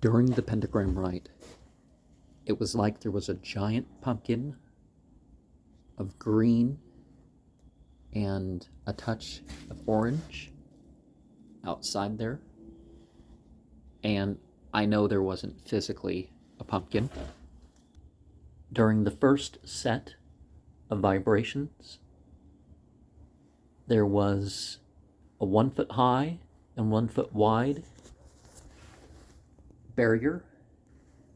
During the pentagram rite, it was like there was a giant pumpkin of green and a touch of orange outside there. And I know there wasn't physically a pumpkin. During the first set of vibrations, there was a 1 foot high and 1 foot wide barrier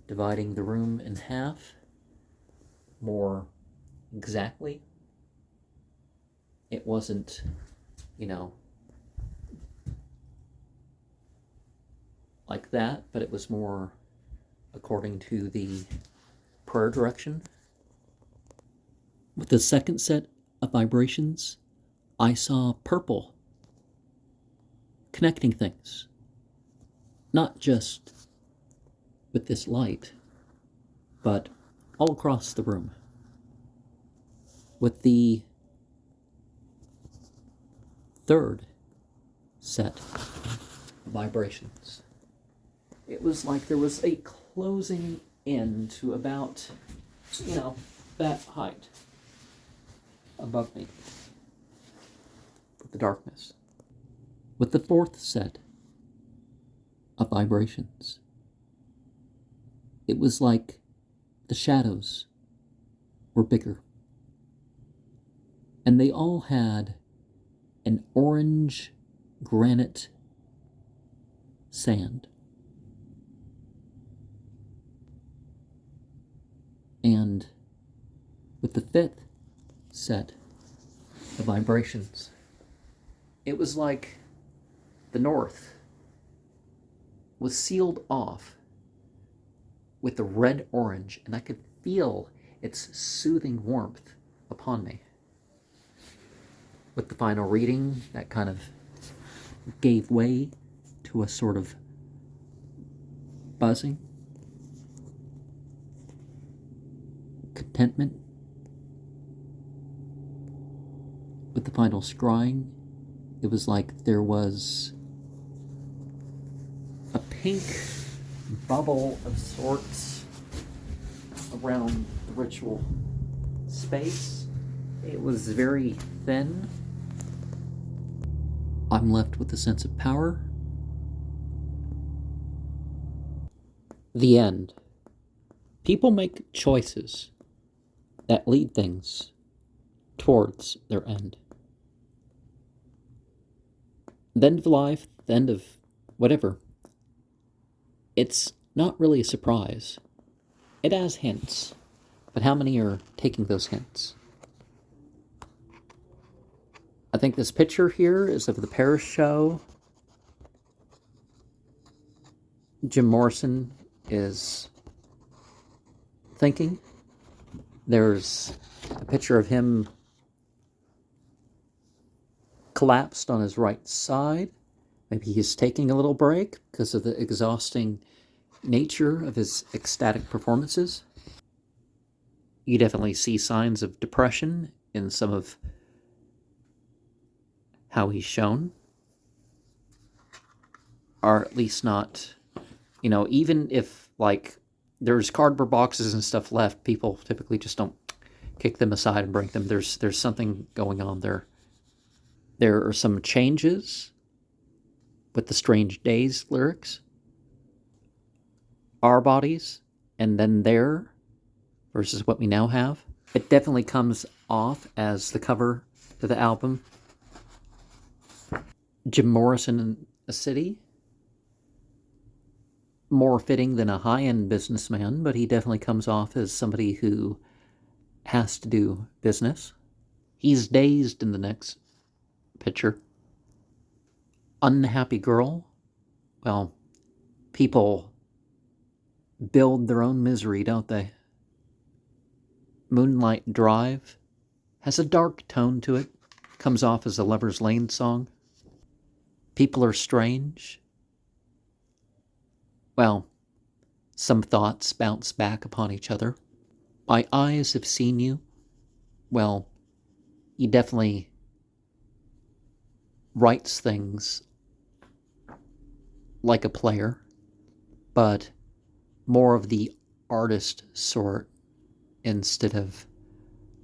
dividing the room in half. More exactly, it wasn't, like that, but it was more according to the prayer direction. With the second set of vibrations, I saw purple connecting things, not just with this light, but all across the room. With the third set of vibrations, it was like there was a closing in to about, that height above me with the darkness. With the fourth set of vibrations, it was like the shadows were bigger. And they all had an orange granite sand. And with the fifth set of vibrations, it was like the north was sealed off with the red-orange, and I could feel its soothing warmth upon me. With the final reading, that kind of gave way to a sort of buzzing, contentment. With the final scrying, it was like there was a pink bubble of sorts around the ritual space. It was very thin. I'm left with a sense of power. The end. People make choices that lead things towards their end. The end of life, the end of whatever. It's not really a surprise. It has hints, but how many are taking those hints? I think this picture here is of the Paris show. Jim Morrison is thinking. There's a picture of him collapsed on his right side. Maybe he's taking a little break because of the exhausting nature of his ecstatic performances. You definitely see signs of depression in some of how he's shown. Or at least not, even if, there's cardboard boxes and stuff left, people typically just don't kick them aside and break them. There's something going on there. There are some changes with the Strange Days lyrics. Our bodies, and then there, versus what we now have. It definitely comes off as the cover to the album. Jim Morrison in a city. More fitting than a high-end businessman, but he definitely comes off as somebody who has to do business. He's dazed in the next picture. Unhappy girl. Well, people build their own misery, don't they? Moonlight Drive has a dark tone to it. Comes off as a Lover's Lane song. People are strange. Well, some thoughts bounce back upon each other. My eyes have seen you. Well, he definitely writes things like a player, but more of the artist sort instead of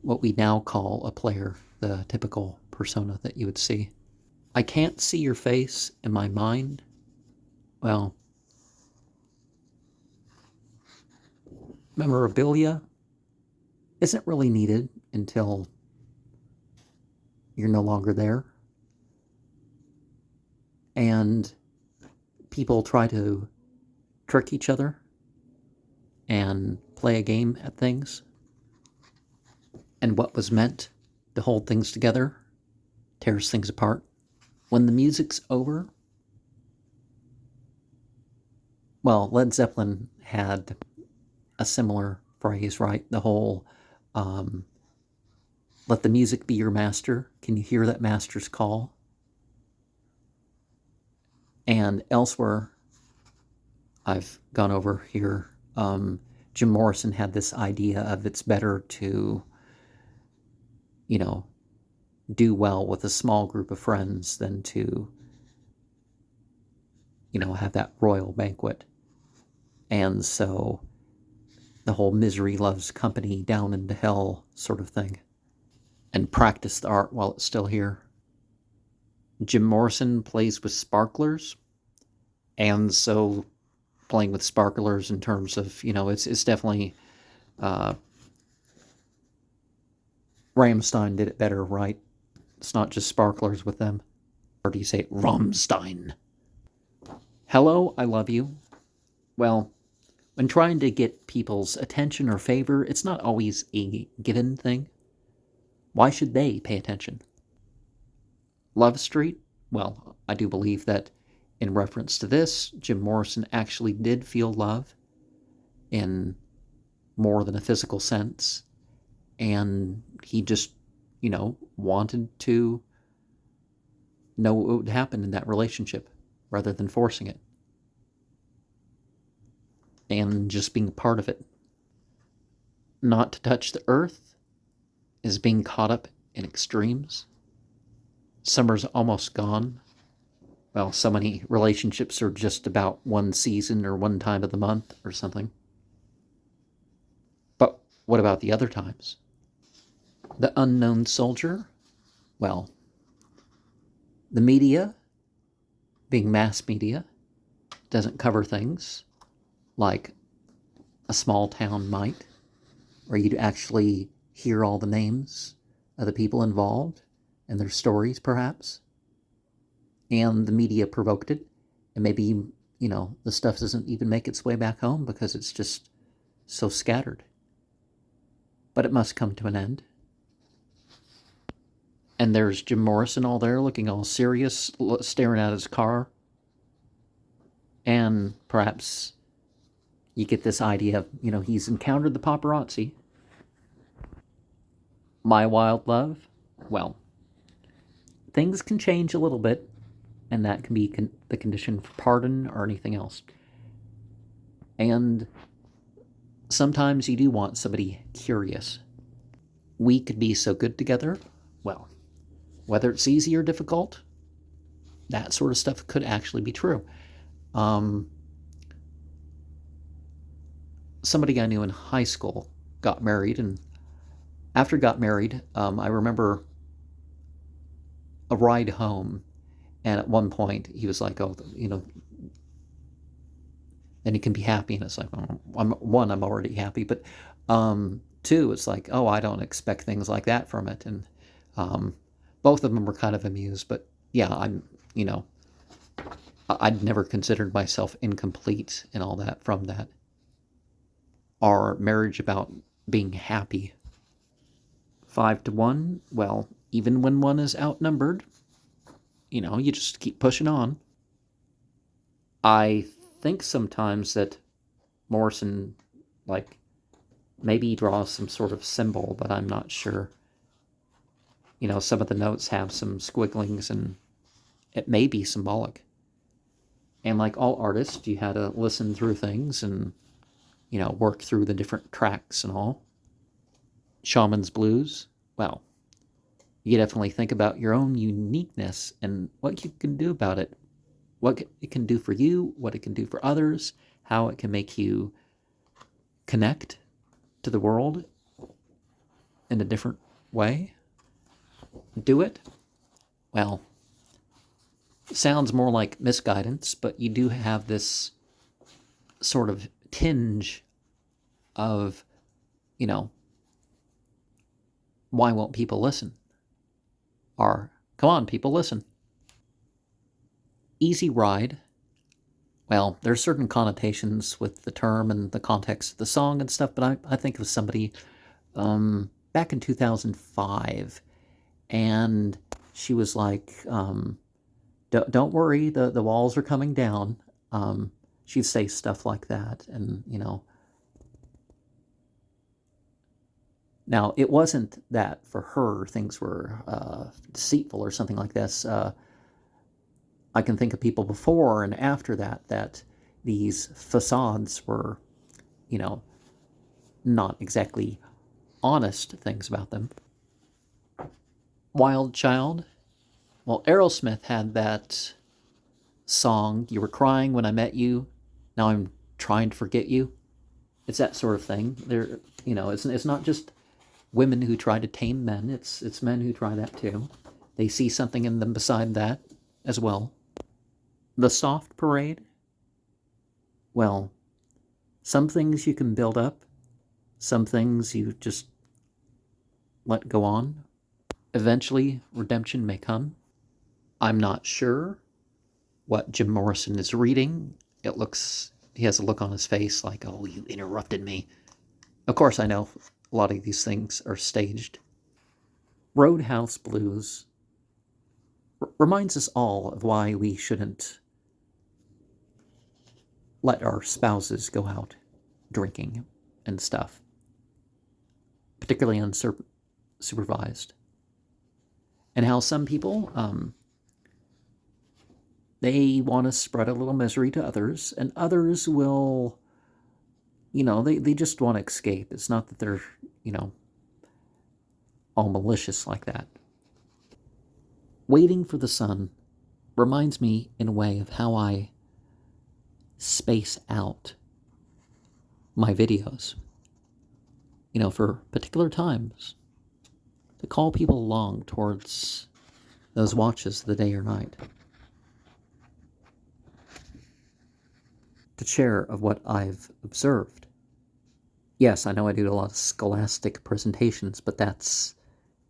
what we now call a player, the typical persona that you would see. I can't see your face in my mind. Well, memorabilia isn't really needed until you're no longer there. And people try to trick each other and play a game at things. And what was meant to hold things together tears things apart. When the music's over, well, Led Zeppelin had a similar phrase, right? The whole, let the music be your master. Can you hear that master's call? And elsewhere, I've gone over here, Jim Morrison had this idea of it's better to, do well with a small group of friends than to, have that royal banquet. And so the whole misery loves company, down into hell sort of thing. And practice the art while it's still here. Jim Morrison plays with sparklers. And so playing with sparklers in terms of, it's definitely, Rammstein did it better, right? It's not just sparklers with them. Or do you say Rammstein? Hello, I love you. Well, when trying to get people's attention or favor, it's not always a given thing. Why should they pay attention? Love Street? Well, I do believe that in reference to this, Jim Morrison actually did feel love in more than a physical sense. And he just, wanted to know what would happen in that relationship rather than forcing it. And just being a part of it. Not to touch the earth is being caught up in extremes. Summer's almost gone. Well, so many relationships are just about one season or one time of the month or something. But what about the other times? The unknown soldier? Well, the media, being mass media, doesn't cover things like a small town might, where you'd actually hear all the names of the people involved and their stories, perhaps. And the media provoked it, and maybe, the stuff doesn't even make its way back home because it's just so scattered. But it must come to an end. And there's Jim Morrison all there looking all serious, staring at his car. And perhaps you get this idea of, he's encountered the paparazzi. My Wild Love? Well, things can change a little bit, and that can be the condition for pardon or anything else. And sometimes you do want somebody curious. We could be so good together. Well, whether it's easy or difficult, that sort of stuff could actually be true. Somebody I knew in high school got married, and after got married, I remember a ride home, and at one point he was like, "Oh, then he can be happy," and it's like, oh, I'm already happy, but two, it's like, oh, I don't expect things like that from it, and both of them were kind of amused, but yeah, I'd never considered myself incomplete and all that from that. Our marriage about being happy. 5-1, well, even when one is outnumbered, you just keep pushing on. I think sometimes that Morrison, maybe he draws some sort of symbol, but I'm not sure. Some of the notes have some squigglings, and it may be symbolic. And like all artists, you had to listen through things and, work through the different tracks and all. Shaman's Blues, well, you definitely think about your own uniqueness and what you can do about it. What it can do for you, what it can do for others, how it can make you connect to the world in a different way, do it. Well, sounds more like misguidance, but you do have this sort of tinge of, why won't people listen? Or, come on, people, listen. Easy ride. Well, there's certain connotations with the term and the context of the song and stuff, but I think of somebody back in 2005, and she was like, don't worry, the walls are coming down. She'd say stuff like that, and, Now, it wasn't that for her things were deceitful or something like this. I can think of people before and after that these facades were, not exactly honest things about them. Wild Child. Well, Aerosmith had that song, You Were Crying When I Met You, Now I'm Trying to Forget You. It's that sort of thing. It's not just women who try to tame men. It's men who try that too. They see something in them beside that as well. The Soft Parade. Well, some things you can build up. Some things you just let go on. Eventually, redemption may come. I'm not sure what Jim Morrison is reading. He has a look on his face like, oh, you interrupted me. Of course, I know a lot of these things are staged. Roadhouse Blues reminds us all of why we shouldn't let our spouses go out drinking and stuff, particularly unsupervised. And how some people, they want to spread a little misery to others, and others will, they just want to escape. It's not that they're, all malicious like that. Waiting for the Sun reminds me in a way of how I space out my videos, for particular times, to call people along towards those watches of the day or night, to share of what I've observed. Yes, I know I do a lot of scholastic presentations, but that's,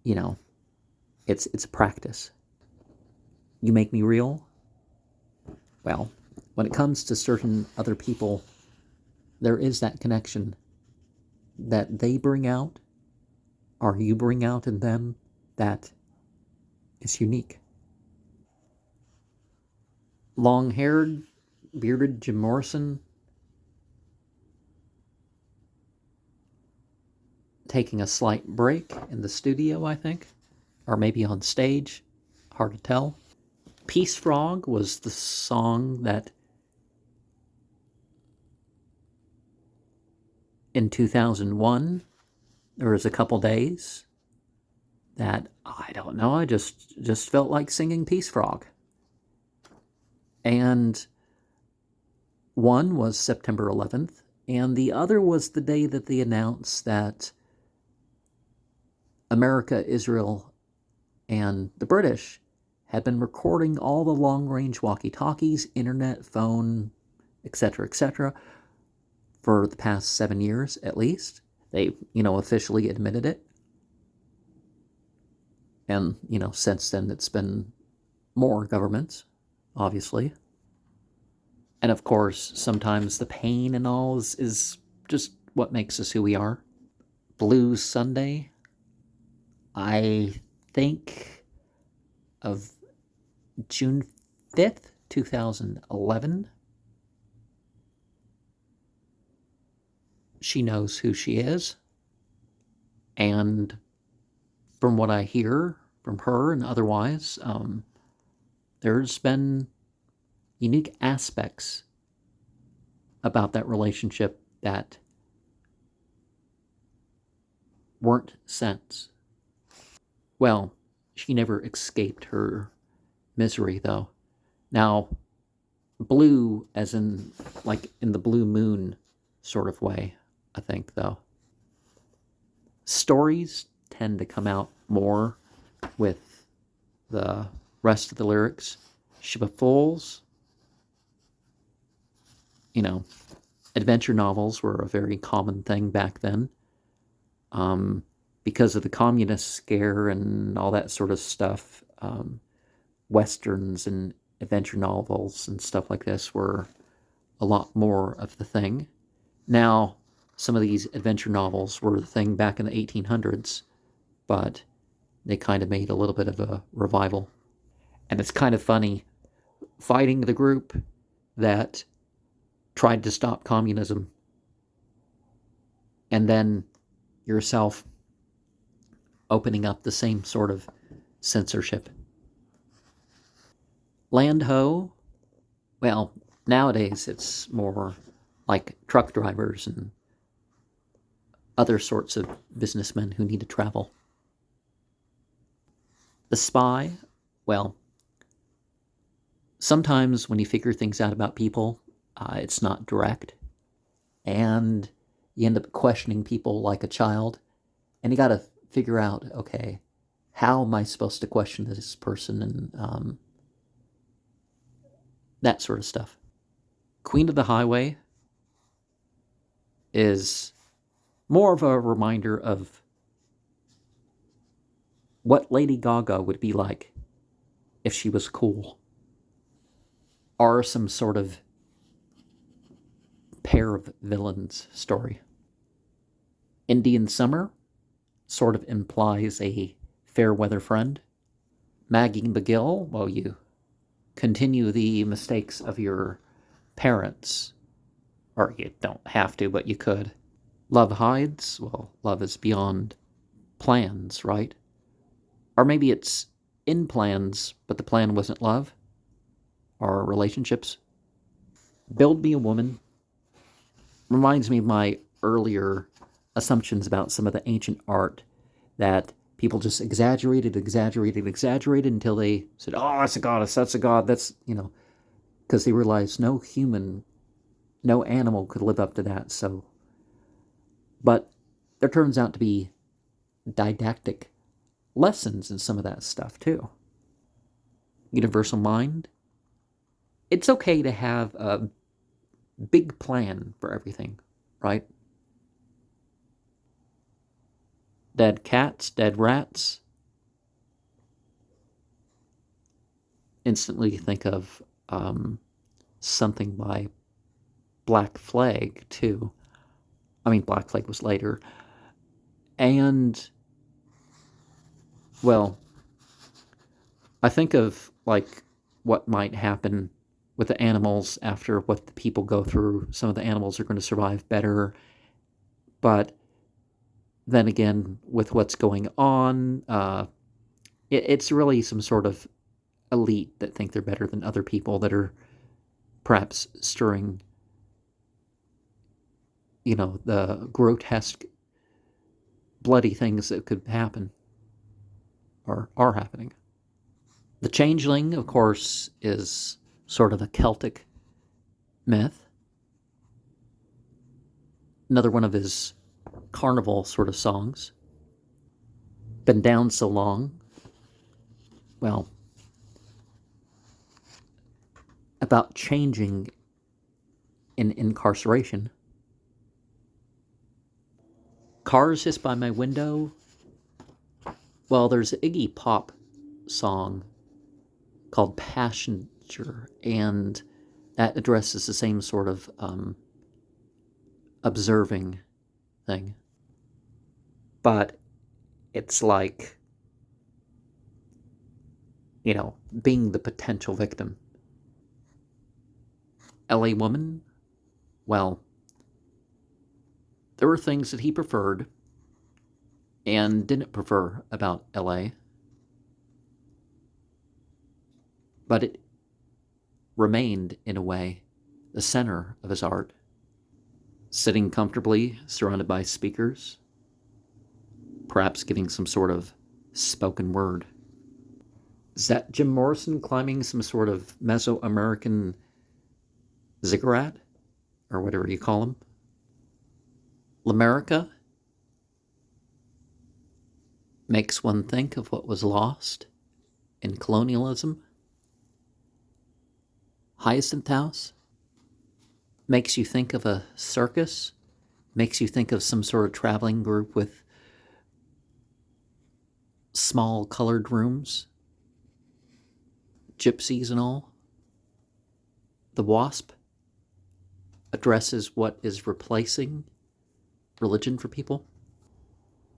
it's a practice. You make me real? Well, when it comes to certain other people, there is that connection that they bring out, or you bring out in them, that is unique. Long-haired, bearded Jim Morrison taking a slight break in the studio, I think, or maybe on stage, hard to tell. Peace Frog was the song that in 2001, there was a couple days that, I don't know, I just felt like singing Peace Frog. And one was September 11th, and the other was the day that they announced that America, Israel, and the British had been recording all the long-range walkie-talkies, internet, phone, etc., for the past 7 years at least. They, officially admitted it. And, since then it's been more governments, obviously. And of course, sometimes the pain and all is just what makes us who we are. Blue Sunday, I think of June 5th, 2011. She knows who she is. And from what I hear from her and otherwise, there's been unique aspects about that relationship that weren't sense. Well, she never escaped her misery, though. Now, blue, as in, like, in the blue moon sort of way, I think, though. Stories tend to come out more with the rest of the lyrics. Ship of Fools, adventure novels were a very common thing back then. Because of the communist scare and all that sort of stuff, westerns and adventure novels and stuff like this were a lot more of the thing. Now, some of these adventure novels were the thing back in the 1800s, but they kind of made a little bit of a revival. And it's kind of funny fighting the group that tried to stop communism and then yourself opening up the same sort of censorship. Land ho, well, nowadays it's more like truck drivers and other sorts of businessmen who need to travel. The spy, well, sometimes when you figure things out about people, it's not direct, and you end up questioning people like a child, and you got to figure out, okay, how am I supposed to question this person, and that sort of stuff. Queen of the Highway is more of a reminder of what Lady Gaga would be like if she was cool, or some sort of pair of villains story. Indian Summer sort of implies a fair weather friend. Maggie McGill, well, you continue the mistakes of your parents. Or you don't have to, but you could. Love hides, well, love is beyond plans, right? Or maybe it's in plans, but the plan wasn't love or relationships. Build Me a Woman reminds me of my earlier assumptions about some of the ancient art, that people just exaggerated until they said, oh, that's a goddess, that's a god, that's, because they realized no human, no animal could live up to that. So, but there turns out to be didactic lessons in some of that stuff too. Universal mind. It's okay to have a big plan for everything, right? Dead cats, dead rats. Instantly think of something by Black Flag, too. I mean, Black Flag was later. And, well, I think of, like, what might happen with the animals after what the people go through. Some of the animals are going to survive better. But then again, with what's going on, it's really some sort of elite that think they're better than other people that are perhaps stirring, the grotesque, bloody things that could happen or are happening. The changeling, of course, is sort of a Celtic myth. Another one of his carnival sort of songs. Been down so long. Well, about changing in incarceration. Cars Hiss by My Window. Well, there's an Iggy Pop song called Passenger, and that addresses the same sort of observing thing. But it's like, being the potential victim. LA Woman, well, there were things that he preferred and didn't prefer about LA, but it remained, in a way, the center of his art. Sitting comfortably, surrounded by speakers, perhaps giving some sort of spoken word. Is that Jim Morrison climbing some sort of Mesoamerican ziggurat, or whatever you call them? L'America makes one think of what was lost in colonialism. Hyacinth House makes you think of a circus, makes you think of some sort of traveling group with small colored rooms, gypsies and all. The Wasp addresses what is replacing religion for people.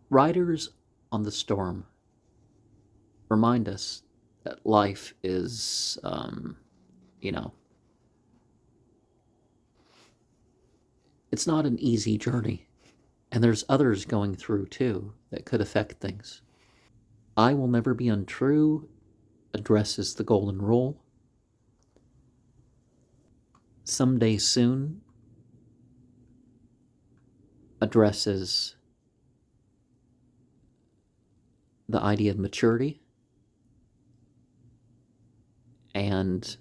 Riders on the Storm remind us that life is, it's not an easy journey. And there's others going through too that could affect things. I Will Never Be Untrue addresses the golden rule. Someday Soon addresses the idea of maturity and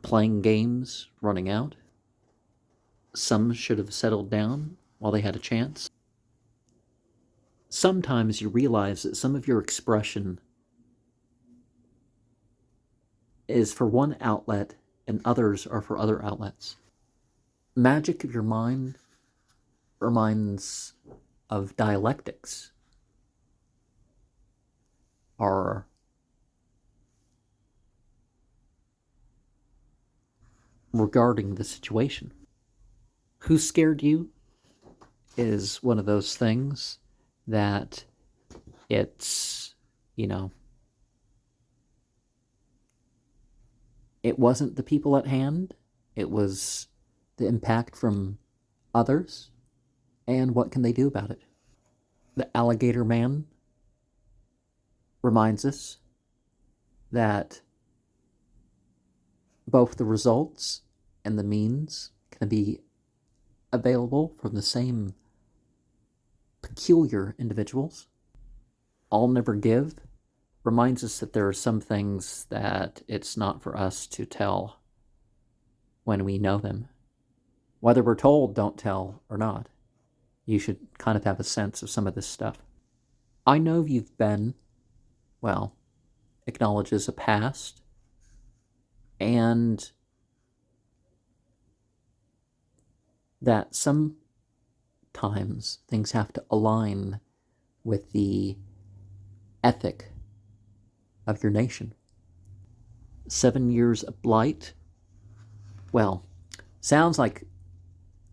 playing games running out. Some should have settled down while they had a chance. Sometimes you realize that some of your expression is for one outlet and others are for other outlets. Magic of Your Mind reminds of dialectics, or regarding the situation. Who Scared You is one of those things that it's, it wasn't the people at hand, it was the impact from others, and what can they do about it? The Alligator Man reminds us that both the results and the means can be available from the same peculiar individuals. I'll Never Give reminds us that there are some things that it's not for us to tell when we know them. Whether we're told don't tell or not, you should kind of have a sense of some of this stuff. I Know You've Been, acknowledges a past and that sometimes things have to align with the ethic of your nation. 7 Years of Blight, sounds like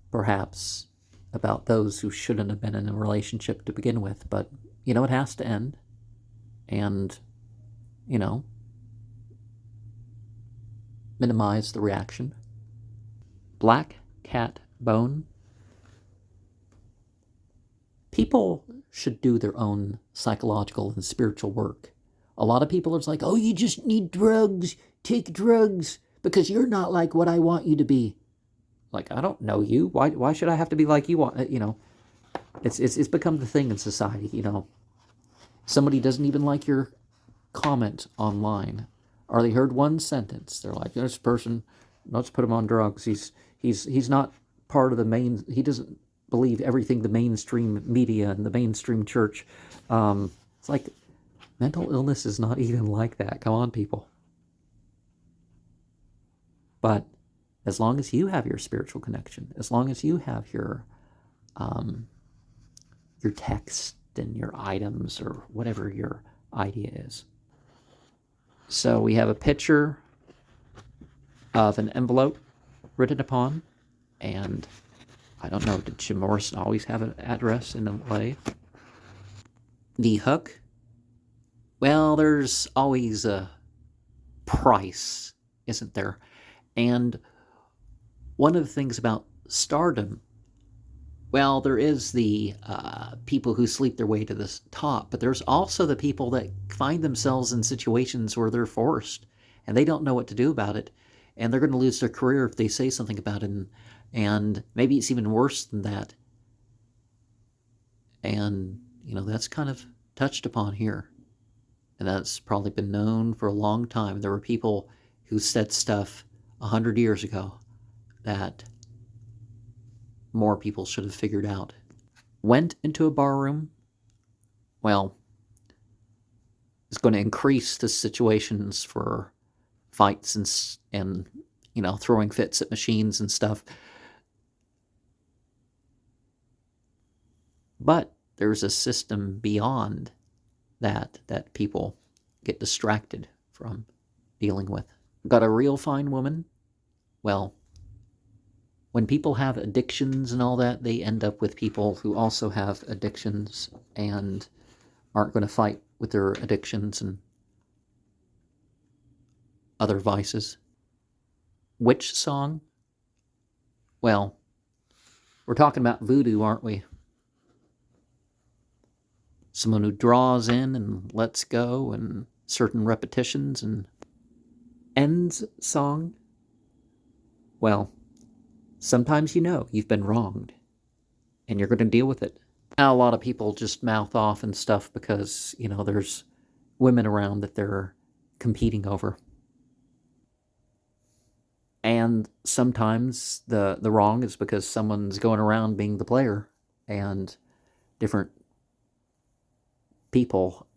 perhaps about those who shouldn't have been in a relationship to begin with, but, it has to end. And, minimize the reaction. Black Cat Bone. People should do their own psychological and spiritual work. A lot of people are like, oh, you just need drugs. Take drugs because you're not like what I want you to be. Like, I don't know you. Why should I have to be like you want? It's become the thing in society. Somebody doesn't even like your comment online, or they heard one sentence. They're like, this person, let's put him on drugs. He's not part of the main. He doesn't believe everything the mainstream media and the mainstream church. It's like mental illness is not even like that. Come on, people. But as long as you have your spiritual connection, as long as you have your text and your items or whatever your idea is. So we have a picture of an envelope written upon, and I don't know, did Jim Morrison always have an address in LA? The hook? Well, there's always a price, isn't there? And one of the things about stardom, there is the people who sleep their way to the top, but there's also the people that find themselves in situations where they're forced and they don't know what to do about it, and they're going to lose their career if they say something about it, and maybe it's even worse than that. And, that's kind of touched upon here, and that's probably been known for a long time. There were people who said stuff 100 years ago that more people should have figured out. Went into a barroom, well, it's going to increase the situations for fights and throwing fits at machines and stuff. But there's a system beyond that people get distracted from dealing with. Got a real fine woman? Well, when people have addictions and all that, they end up with people who also have addictions and aren't going to fight with their addictions and other vices. Which song? Well, we're talking about voodoo, aren't we? Someone who draws in and lets go and certain repetitions and ends song. Well, sometimes you've been wronged and you're going to deal with it. Now, a lot of people just mouth off and stuff because, there's women around that they're competing over. And sometimes the wrong is because someone's going around being the player and different people,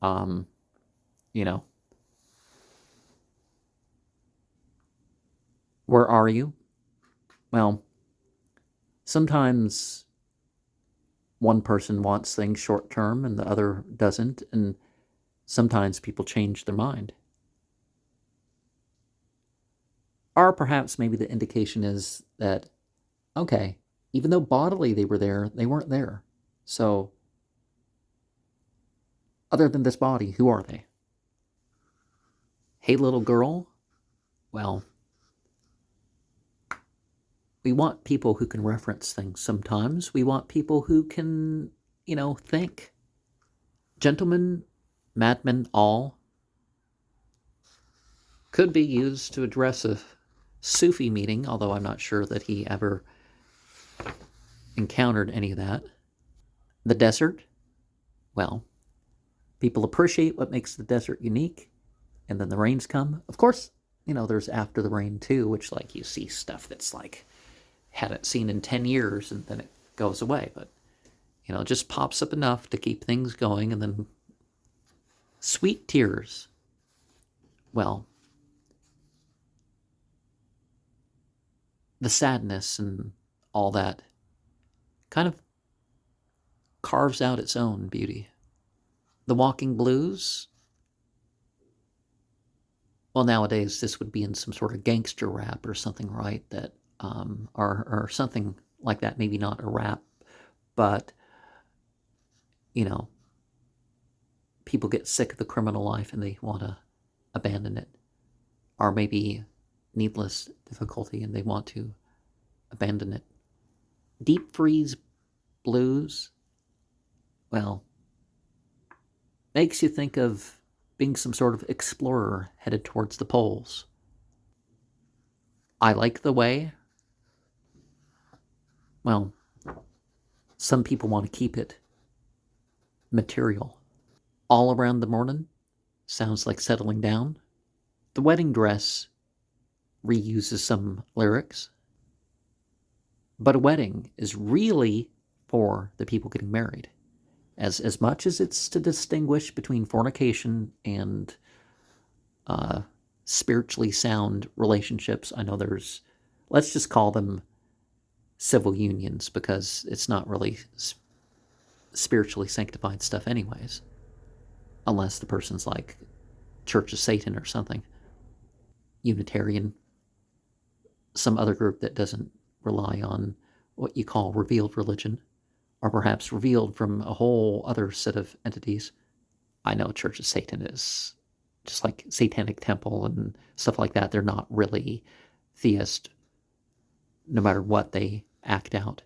Where are you? Well, sometimes one person wants things short term and the other doesn't, and sometimes people change their mind. Or perhaps maybe the indication is that, okay, even though bodily they were there, they weren't there. So, other than this body, who are they? Hey, little girl? Well, we want people who can reference things sometimes. We want people who can, think. Gentlemen, madmen, all could be used to address a Sufi meeting, although I'm not sure that he ever encountered any of that. The desert? Well, people appreciate what makes the desert unique, and then the rains come. Of course, there's after the rain too, which you see stuff that's hadn't seen in 10 years and then it goes away. But, it just pops up enough to keep things going, and then sweet tears. Well, the sadness and all that kind of carves out its own beauty. The walking blues? Well, nowadays this would be in some sort of gangster rap or something, right? That or something like that. Maybe not a rap, but people get sick of the criminal life and they want to abandon it, or maybe needless difficulty and they want to abandon it. Deep freeze blues? Well, makes you think of being some sort of explorer headed towards the poles. I like the way. Well, some people want to keep it material. All around the morning sounds like settling down. The wedding dress reuses some lyrics. But a wedding is really for the people getting married. As much as it's to distinguish between fornication and spiritually sound relationships, I know there's, let's just call them civil unions because it's not really spiritually sanctified stuff anyways. Unless the person's like Church of Satan or something. Unitarian. Some other group that doesn't rely on what you call revealed religion. Or perhaps revealed from a whole other set of entities. I know Church of Satan is just like Satanic Temple and stuff like that. They're not really theist, no matter what they act out.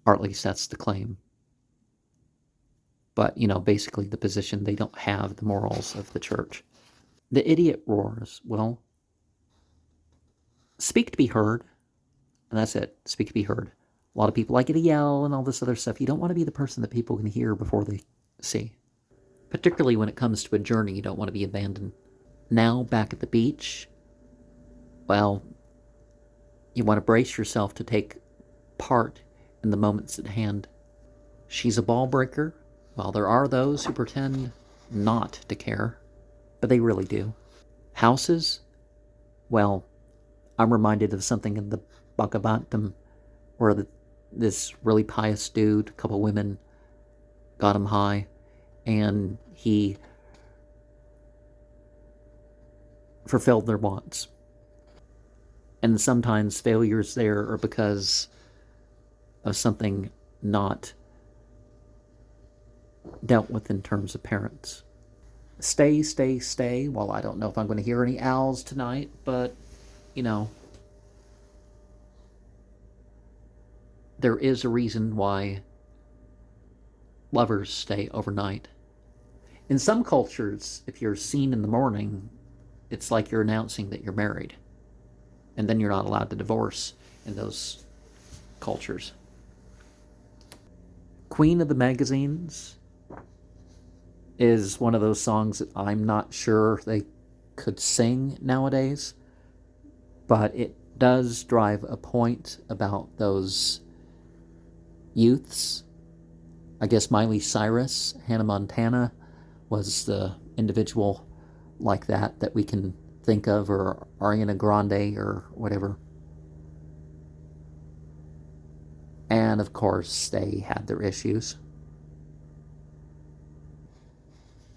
Or at least that's the claim. But, basically the position, they don't have the morals of the church. The idiot roars. Well, speak to be heard. And that's it. Speak to be heard. A lot of people like to yell and all this other stuff. You don't want to be the person that people can hear before they see. Particularly when it comes to a journey, you don't want to be abandoned. Now, back at the beach, well, you want to brace yourself to take part in the moments at hand. She's a ball breaker, while there are those who pretend not to care, but they really do. Houses? Well, I'm reminded of something in the Bhagavatam where this really pious dude, a couple women, got him high, and he fulfilled their wants. And sometimes failures there are because of something not dealt with in terms of parents. Stay, stay, stay. Well, I don't know if I'm going to hear any owls tonight, but, there is a reason why lovers stay overnight. In some cultures, if you're seen in the morning, it's like you're announcing that you're married. And then you're not allowed to divorce in those cultures. Queen of the Magazines is one of those songs that I'm not sure they could sing nowadays, but it does drive a point about those youths. I guess Miley Cyrus, Hannah Montana was the individual like that we can think of, or Ariana Grande or whatever. And of course, they had their issues.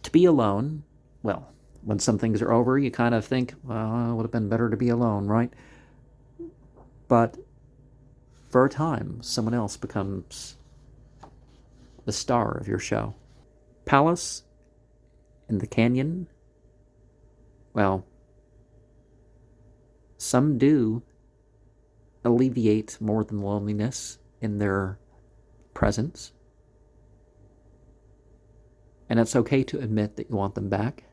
To be alone, well, when some things are over, you kind of think, well, it would have been better to be alone, right? But for a time, someone else becomes the star of your show. Palace in the Canyon, well, some do alleviate more than loneliness in their presence. And it's okay to admit that you want them back.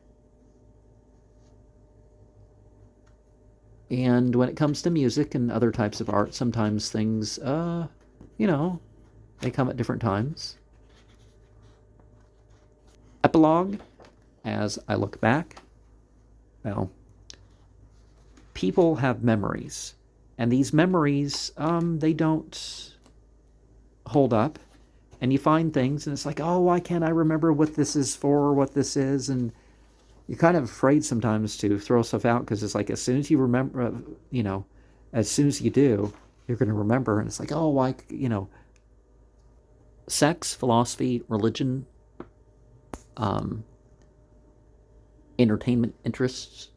And when it comes to music and other types of art, sometimes things, they come at different times. Epilogue, as I look back, well, people have memories. And these memories, they don't hold up. And you find things, and it's like, oh, why can't I remember what this is for, or what this is? And you're kind of afraid sometimes to throw stuff out, because it's like, as soon as you remember, as soon as you do, you're going to remember. And it's like, oh, why, sex, philosophy, religion, entertainment interests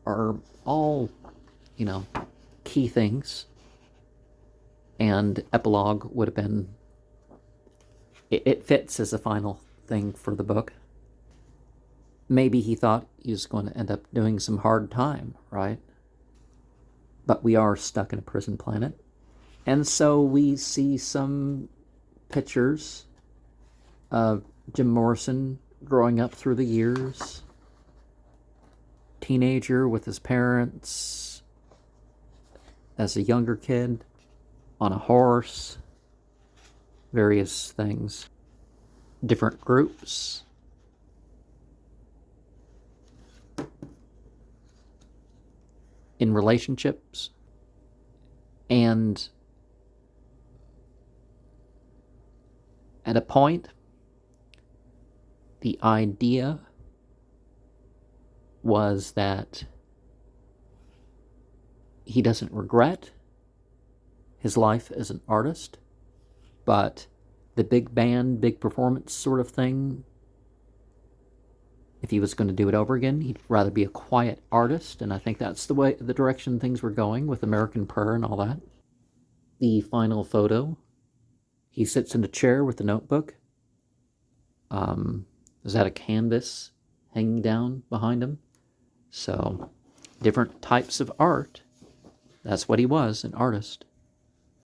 are all, key things. And epilogue would have been, it fits as a final thing for the book. Maybe he thought he was going to end up doing some hard time, right? But we are stuck in a prison planet. And so we see some pictures of Jim Morrison growing up through the years. Teenager with his parents, as a younger kid, on a horse, various things, different groups. In relationships, and at a point, the idea was that he doesn't regret his life as an artist, but the big band, big performance sort of thing, if he was going to do it over again, he'd rather be a quiet artist, and I think that's the direction things were going with American Prayer and all that. The final photo, he sits in a chair with a notebook. Is that a canvas hanging down behind him? So, different types of art. That's what he was, an artist.